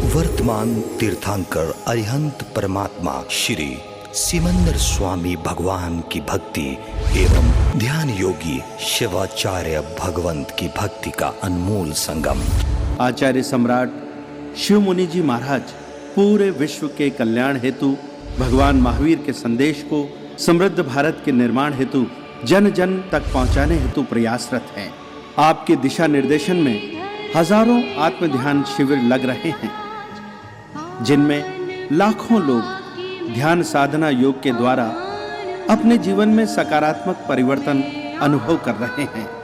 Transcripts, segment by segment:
वर्तमान तीर्थंकर अरिहंत परमात्मा श्री सिमंदर स्वामी भगवान की भक्ति एवं ध्यान योगी शिवाचार्य भगवंत की भक्ति का अनमोल संगम। आचार्य सम्राट शिव मुनि जी महाराज पूरे विश्व के कल्याण हेतु भगवान महावीर के संदेश को समृद्ध भारत के निर्माण हेतु जन जन तक पहुंचाने हेतु प्रयासरत हैं। आपके दिशा निर्देशन में हजारों आत्म ध्यान शिविर लग रहे हैं, जिनमें लाखों लोग ध्यान साधना योग के द्वारा अपने जीवन में सकारात्मक परिवर्तन अनुभव कर रहे हैं।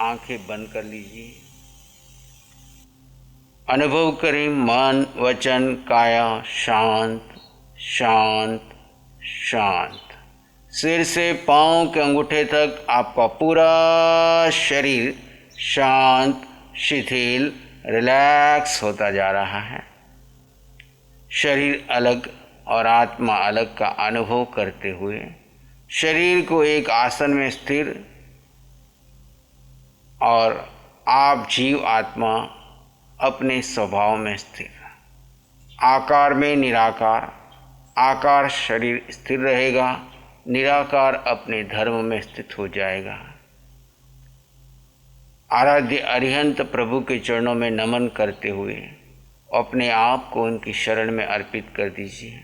आंखें बंद कर लीजिए। अनुभव करें मन वचन काया शांत शांत शांत। सिर से पांव के अंगूठे तक आपका पूरा शरीर शांत शिथिल रिलैक्स होता जा रहा है। शरीर अलग और आत्मा अलग का अनुभव करते हुए शरीर को एक आसन में स्थिर और आप जीव आत्मा अपने स्वभाव में स्थिर, आकार में निराकार। आकार शरीर स्थिर रहेगा, निराकार अपने धर्म में स्थित हो जाएगा। आराध्य अरिहंत प्रभु के चरणों में नमन करते हुए अपने आप को उनकी शरण में अर्पित कर दीजिए।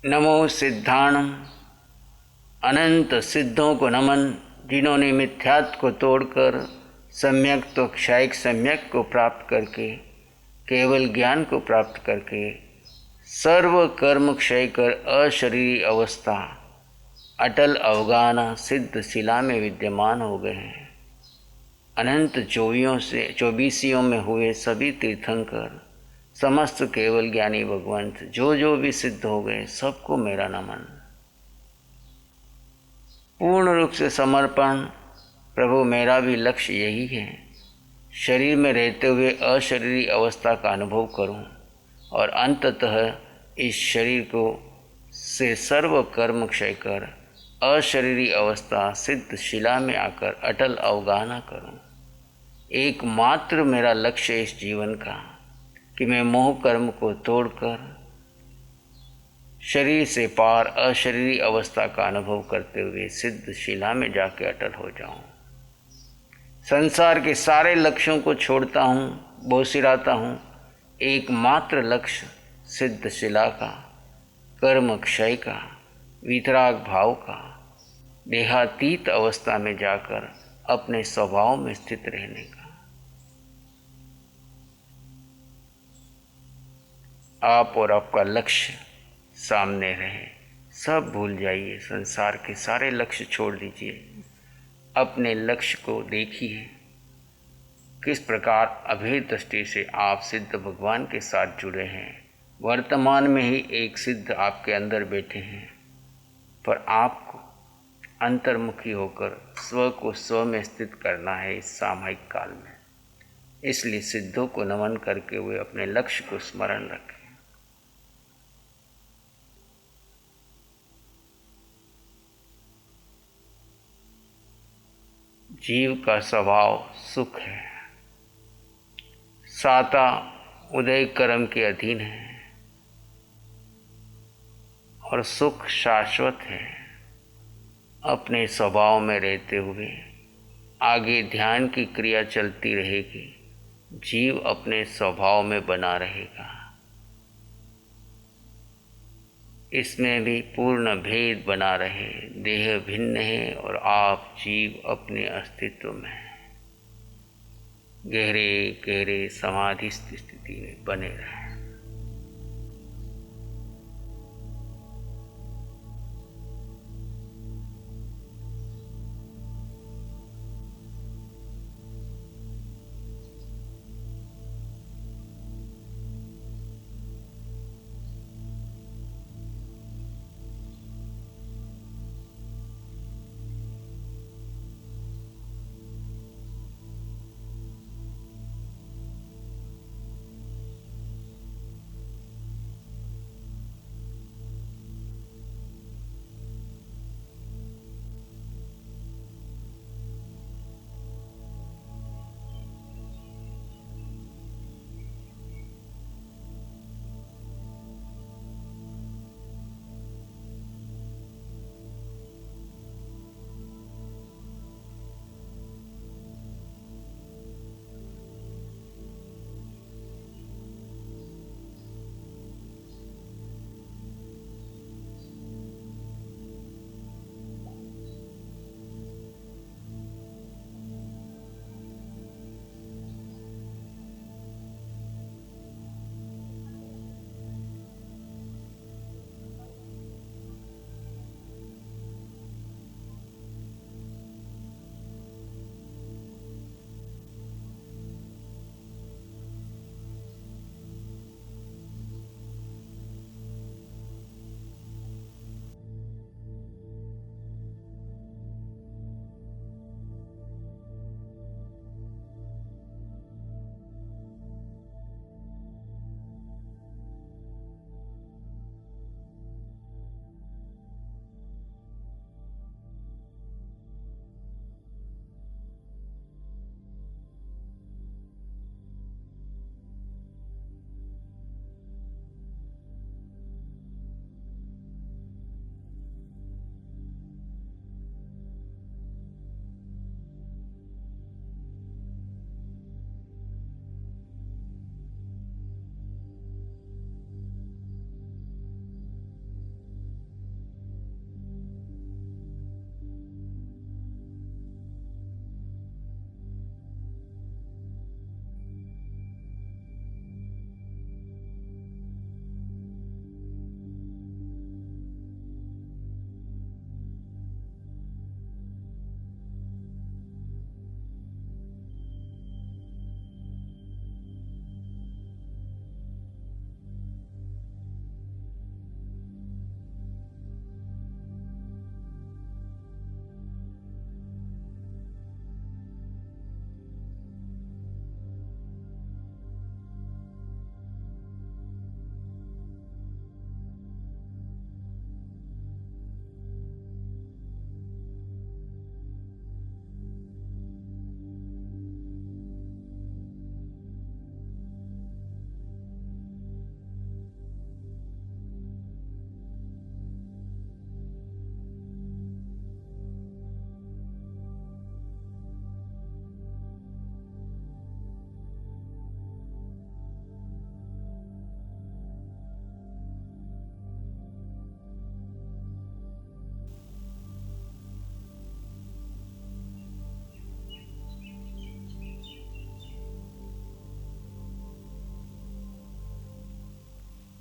नमो सिद्धाणम, अनंत सिद्धों को नमन, जिन्होंने मिथ्यात्व को तोड़कर सम्यक तो क्षयिक सम्यक को प्राप्त करके केवल ज्ञान को प्राप्त करके सर्व कर्म क्षय कर अशरीरी अवस्था अटल अवगाना सिद्ध शिला में विद्यमान हो गए हैं। अनंत चौबीसियों में हुए सभी तीर्थंकर समस्त केवल ज्ञानी भगवंत जो भी सिद्ध हो गए, सबको मेरा नमन। पूर्ण रूप से समर्पण। प्रभु मेरा भी लक्ष्य यही है, शरीर में रहते हुए अशरीरी अवस्था का अनुभव करूं और अंततः इस शरीर को से सर्व कर्म क्षय कर अशरीरी अवस्था सिद्ध शिला में आकर अटल अवगाहना करूं। एकमात्र मेरा लक्ष्य इस जीवन का कि मैं मोह कर्म को तोड़कर शरीर से पार अशरीरी अवस्था का अनुभव करते हुए सिद्ध शिला में जाके अटल हो जाऊं। संसार के सारे लक्ष्यों को छोड़ता हूं, बोसिराता हूं। एकमात्र लक्ष्य सिद्ध शिला का, कर्म क्षय का, वितराग भाव का, देहातीत अवस्था में जाकर अपने स्वभाव में स्थित रहने का। आप और आपका लक्ष्य सामने रहे, सब भूल जाइए, संसार के सारे लक्ष्य छोड़ दीजिए, अपने लक्ष्य को देखिए किस प्रकार अभेद दृष्टि से आप सिद्ध भगवान के साथ जुड़े हैं। वर्तमान में ही एक सिद्ध आपके अंदर बैठे हैं, पर आपको अंतर्मुखी होकर स्व को स्व में स्थित करना है इस सामयिक काल में। इसलिए सिद्धों को नमन करके हुए अपने लक्ष्य को स्मरण रखें। जीव का स्वभाव सुख है, साता उदय कर्म के अधीन है और सुख शाश्वत है। अपने स्वभाव में रहते हुए आगे ध्यान की क्रिया चलती रहेगी, जीव अपने स्वभाव में बना रहेगा। इसमें भी पूर्ण भेद बना रहे, देह भिन्न है और आप जीव अपने अस्तित्व में गहरे गहरे समाधि स्थिति में बने रहे।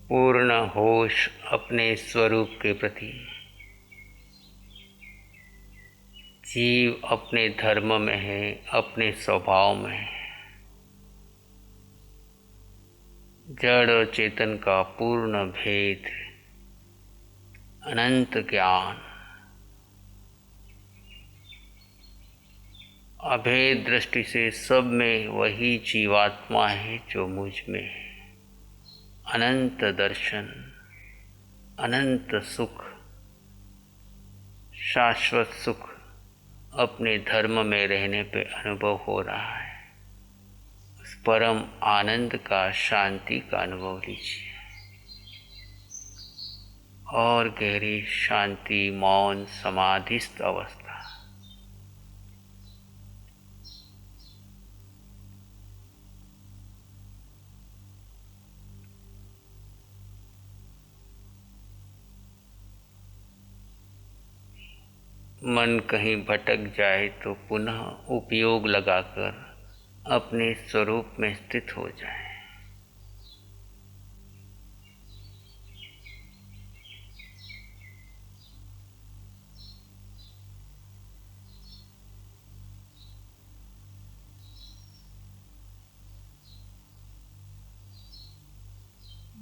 पूर्ण होश अपने स्वरूप के प्रति। जीव अपने धर्म में है, अपने स्वभाव में है। जड़ और चेतन का पूर्ण भेद, अनंत ज्ञान, अभेद दृष्टि से सब में वही जीवात्मा है जो मुझ में है। अनंत दर्शन, अनंत सुख, शाश्वत सुख अपने धर्म में रहने पे अनुभव हो रहा है। उस परम आनंद का, शांति का अनुभव लीजिए। और गहरी शांति, मौन, समाधिस्थ अवस्था। मन कहीं भटक जाए तो पुनः उपयोग लगाकर अपने स्वरूप में स्थित हो जाए।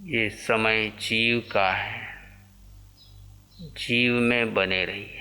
ये समय जीव का है, जीव में बने रहिए।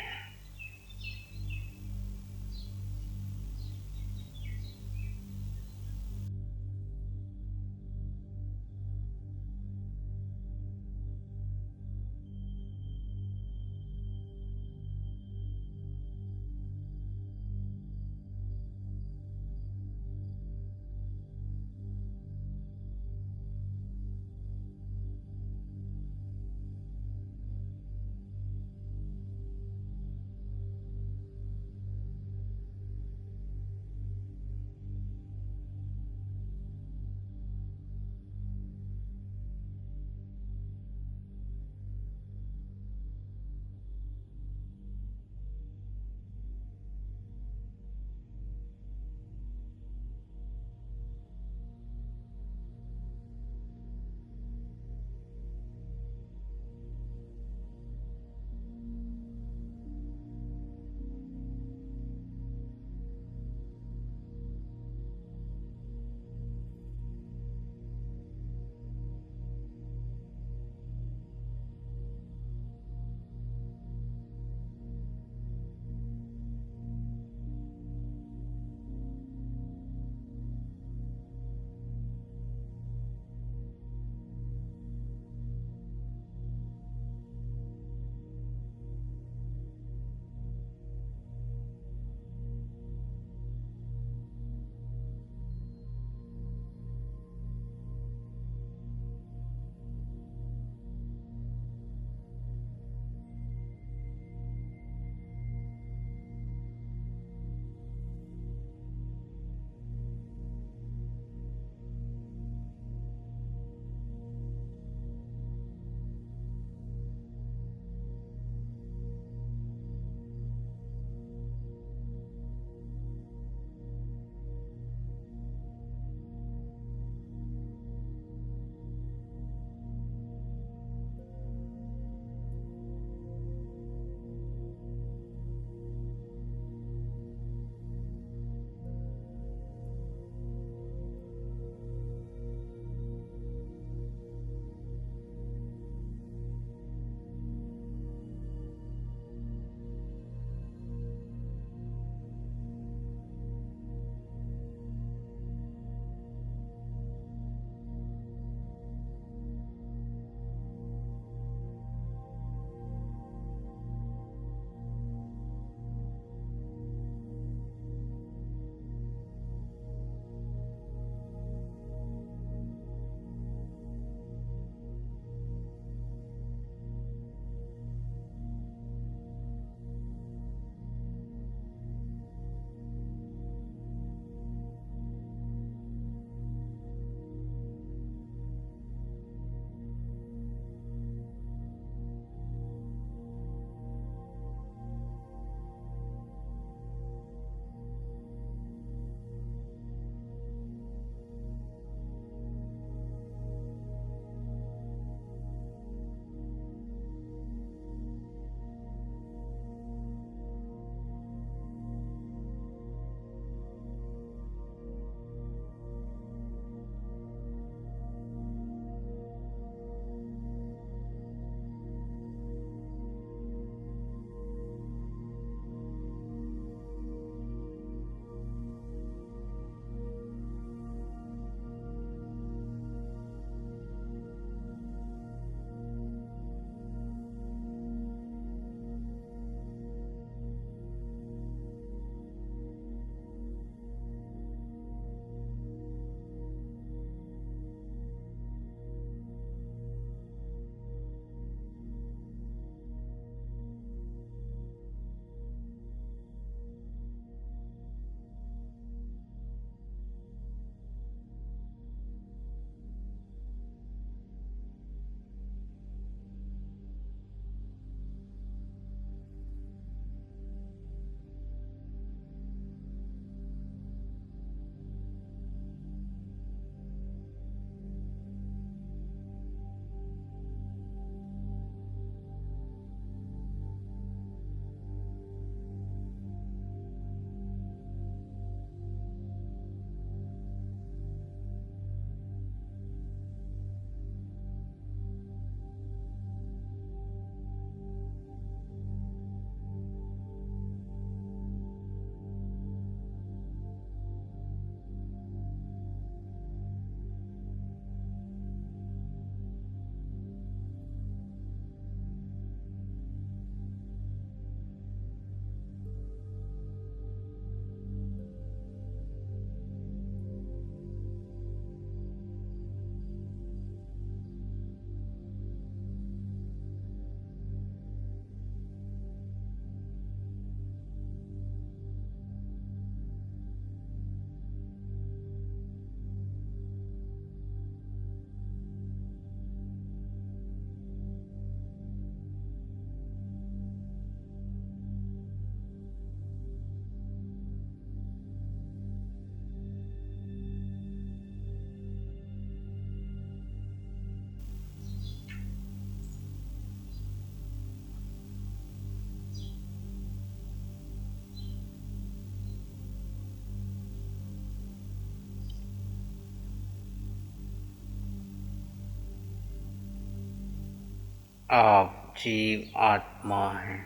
आप जीव आत्मा हैं।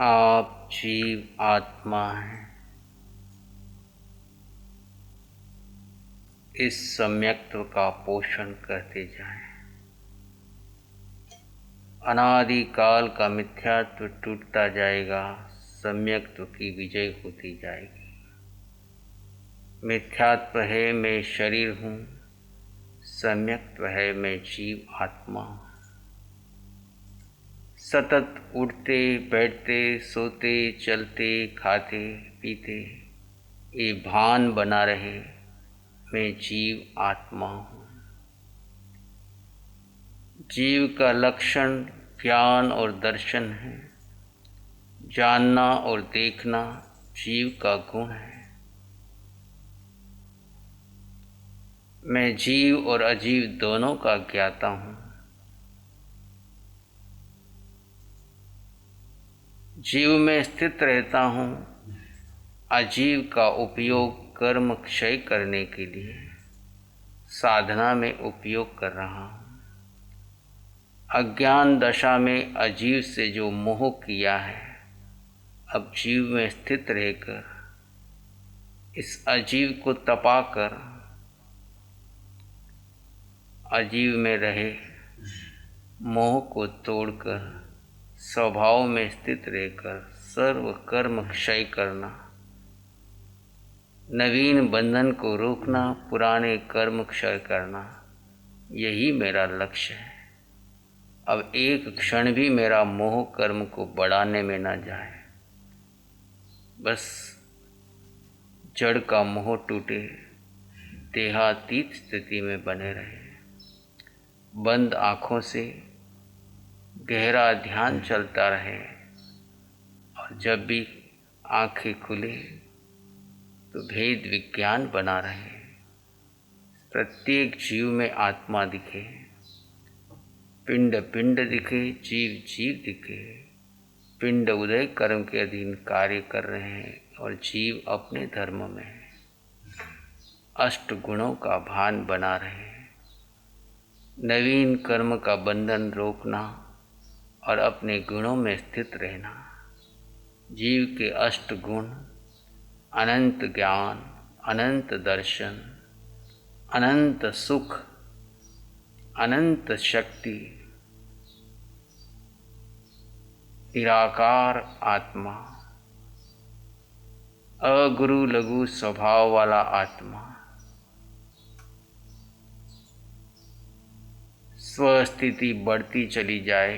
आप जीव आत्मा हैं। इस सम्यक्त्व का पोषण करते जाएं। अनादिकाल का मिथ्यात्व टूटता जाएगा, सम्यक्त्व की विजय होती जाएगी। मिथ्यात्व है मैं शरीर हूँ, सम्यक्त्व है मैं जीव आत्मा हूँ। सतत उठते बैठते सोते चलते खाते पीते ये भान बना रहे मैं जीव आत्मा हूँ। जीव का लक्षण ज्ञान और दर्शन है। जानना और देखना जीव का गुण है। मैं जीव और अजीव दोनों का ज्ञाता हूँ। जीव में स्थित रहता हूँ, अजीव का उपयोग कर्म क्षय करने के लिए साधना में उपयोग कर रहा हूँ। अज्ञान दशा में अजीव से जो मोह किया है, अब जीव में स्थित रहकर इस अजीव को तपाकर अजीव में रहे मोह को तोड़कर स्वभाव में स्थित रहकर सर्व कर्म क्षय करना, नवीन बंधन को रोकना, पुराने कर्म क्षय करना, यही मेरा लक्ष्य है। अब एक क्षण भी मेरा मोह कर्म को बढ़ाने में न जाए। बस जड़ का मोह टूटे, देहातीत स्थिति में बने रहे। बंद आँखों से गहरा ध्यान चलता रहे और जब भी आँखें खुले तो भेद विज्ञान बना रहे। प्रत्येक जीव में आत्मा दिखे, पिंड पिंड दिखे, जीव जीव दिखे। पिंड उदय कर्म के अधीन कार्य कर रहे हैं और जीव अपने धर्म में है। अष्ट गुणों का भान बना रहे। नवीन कर्म का बंधन रोकना और अपने गुणों में स्थित रहना। जीव के अष्ट गुण अनंत ज्ञान, अनंत दर्शन, अनंत सुख, अनंत शक्ति, निराकार आत्मा, अगुरु लघु स्वभाव वाला आत्मा, स्वस्थिति बढ़ती चली जाए,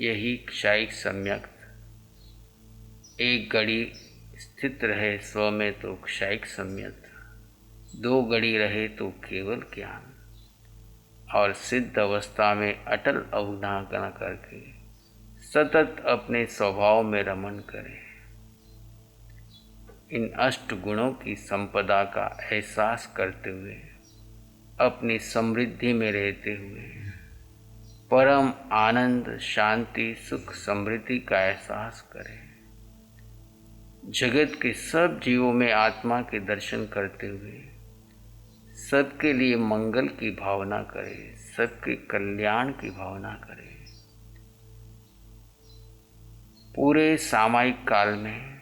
यही क्षायिक सम्यक्त। एक घड़ी स्थित रहे स्व में तो क्षायिक सम्यक्त, दो घड़ी रहे तो केवल ज्ञान, और सिद्ध अवस्था में अटल अवधारणा करके सतत अपने स्वभाव में रमण करें। इन अष्ट गुणों की संपदा का एहसास करते हुए, अपनी समृद्धि में रहते हुए परम आनंद, शांति, सुख, समृद्धि का एहसास करें। जगत के सब जीवों में आत्मा के दर्शन करते हुए सबके लिए मंगल की भावना करें, सबके कल्याण की भावना करें। पूरे सामायिक काल में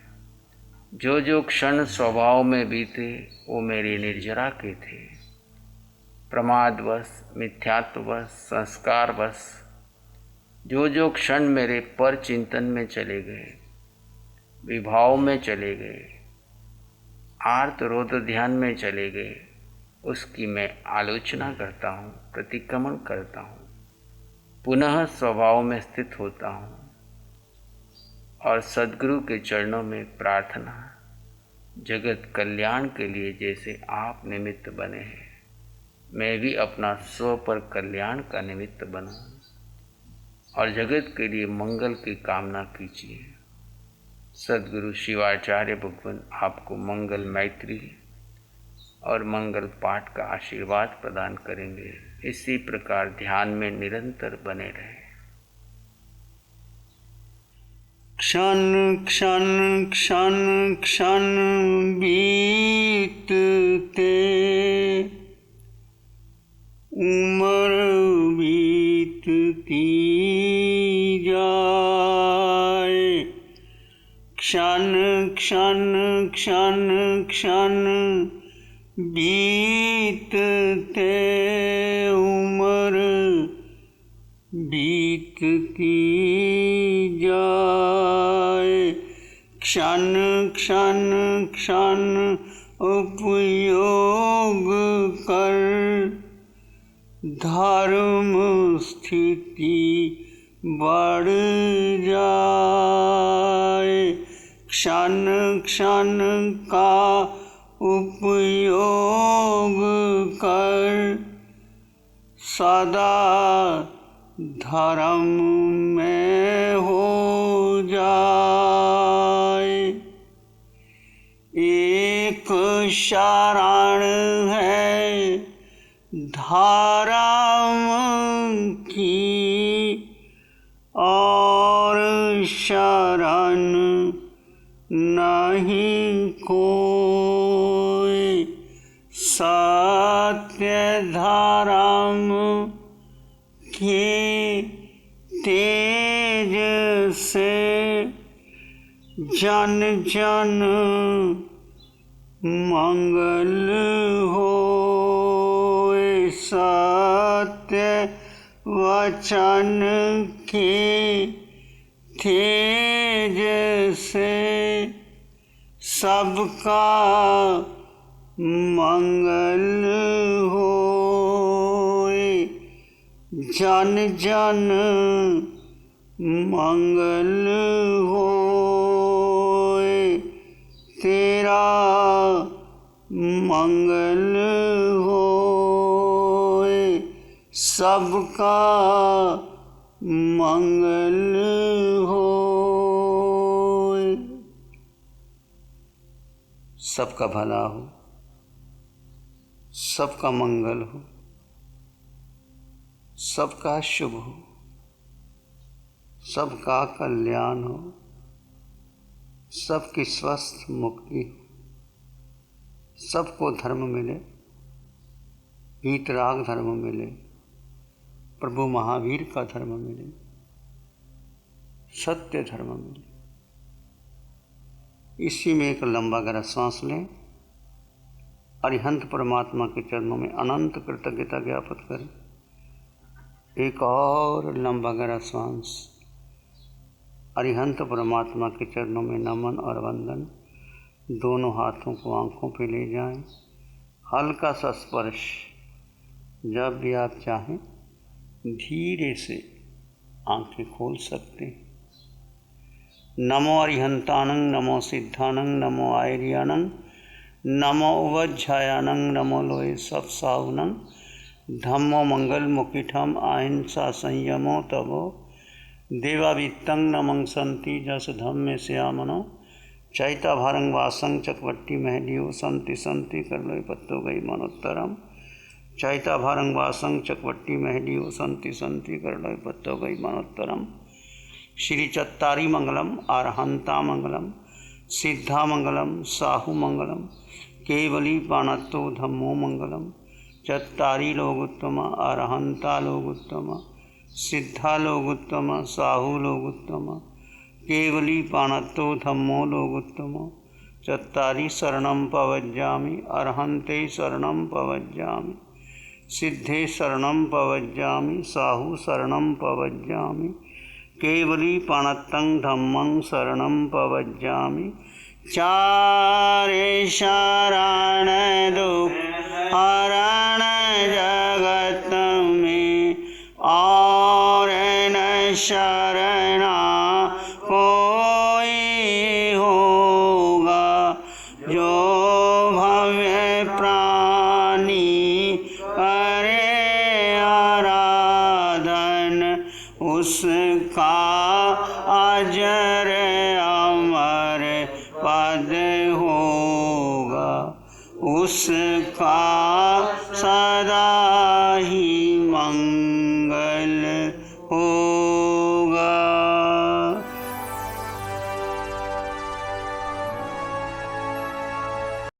जो जो क्षण स्वभाव में बीते वो मेरी निर्जरा के थे। प्रमादवश, मिथ्यात्ववश, संस्कारवश जो जो क्षण मेरे पर चिंतन में चले गए, विभाव में चले गए, आर्त रोध ध्यान में चले गए, उसकी मैं आलोचना करता हूँ, प्रतिक्रमण करता हूँ, पुनः स्वभाव में स्थित होता हूँ और सद्गुरु के चरणों में प्रार्थना, जगत कल्याण के लिए जैसे आप निमित्त बने हैं, मैं भी अपना स्व पर कल्याण का निमित्त बनूं और जगत के लिए मंगल की कामना कीजिए। सद्गुरु शिवाचार्य भगवान आपको मंगल मैत्री और मंगल पाठ का आशीर्वाद प्रदान करेंगे। इसी प्रकार ध्यान में निरंतर बने रहें। क्षण क्षण क्षण क्षण बीतते उम्र क्षण बीतते उम्र बीतती जाए। क्षण क्षण क्षण उपयोग कर धर्म स्थिति बढ़ जाए। क्षण क्षण का उपयोग कर सदा धर्म में हो जाए। एक शरण है धर्म की और शरण नहीं कोई। सत्य धर्म के तेज से जन जन मंगल होए। सत्य वचन के तेज से सबका मंगल होए। जन जन मंगल होए। तेरा मंगल होए। सबका मंगल होए। सबका भला हो, सबका मंगल हो, सबका शुभ हो, सबका कल्याण हो, सबकी स्वस्थ मुक्ति हो, सबको धर्म मिले, वीतराग धर्म मिले, प्रभु महावीर का धर्म मिले, सत्य धर्म मिले। इसी में एक लंबा गहरा सांस लें। अरिहंत परमात्मा के चरणों में अनंत कृतज्ञता ज्ञापित करें। एक और लंबा गहरा सांस। अरिहंत परमात्मा के चरणों में नमन और वंदन। दोनों हाथों को आंखों पे ले जाएं। हल्का सा स्पर्श। जब भी आप चाहें धीरे से आंखें खोल सकते हैं। नमो अरिहंतानंग, नमो सिद्धानंग, नमो आयर्यानंग, नमो उवज्झायानंग, नमो लोए सब साहुनंग, धम्मो मंगल मुकिठम अहिंसा संयमो तवो देवावित्तं नमं संति जस धम्मे श्यामनो चैता भारंग वासंग चकवट्टी महलियो संति संति कर लो पत्तो गई मनोत्तरम। चैता भारंग वासंग चकवट्टी महलियो संति संति कर लो पत्तो गई मनोत्तरम। श्री चत्तारी मंगलम, अरहंता मंगलम, सिद्धा मंगलम, साहु मंगलम, केवली पाणत्तो धम्मो मंगलम। चत्तारी लोग उत्तम, अरहंता लोग उत्तम, सिद्धा लोग उत्तम, साहु लोग उत्तम, केवली पाणत्तो धम्मो लोग उत्तम। चत्तारी शरणं पवज्जामि, अरहंते शरणं पवज्जामि, सिद्धे शरणं पवज्जामि, साहु शरणं पवज्जामि, केवली पाणत्तं धम्मं शरणं पवज्जामि। चारे शरण दुख हरण जगत में और न शरणा कोई होगा। जो भव्य प्राणी करे आराधन उसका अजर अमर पद होगा। उसका सदा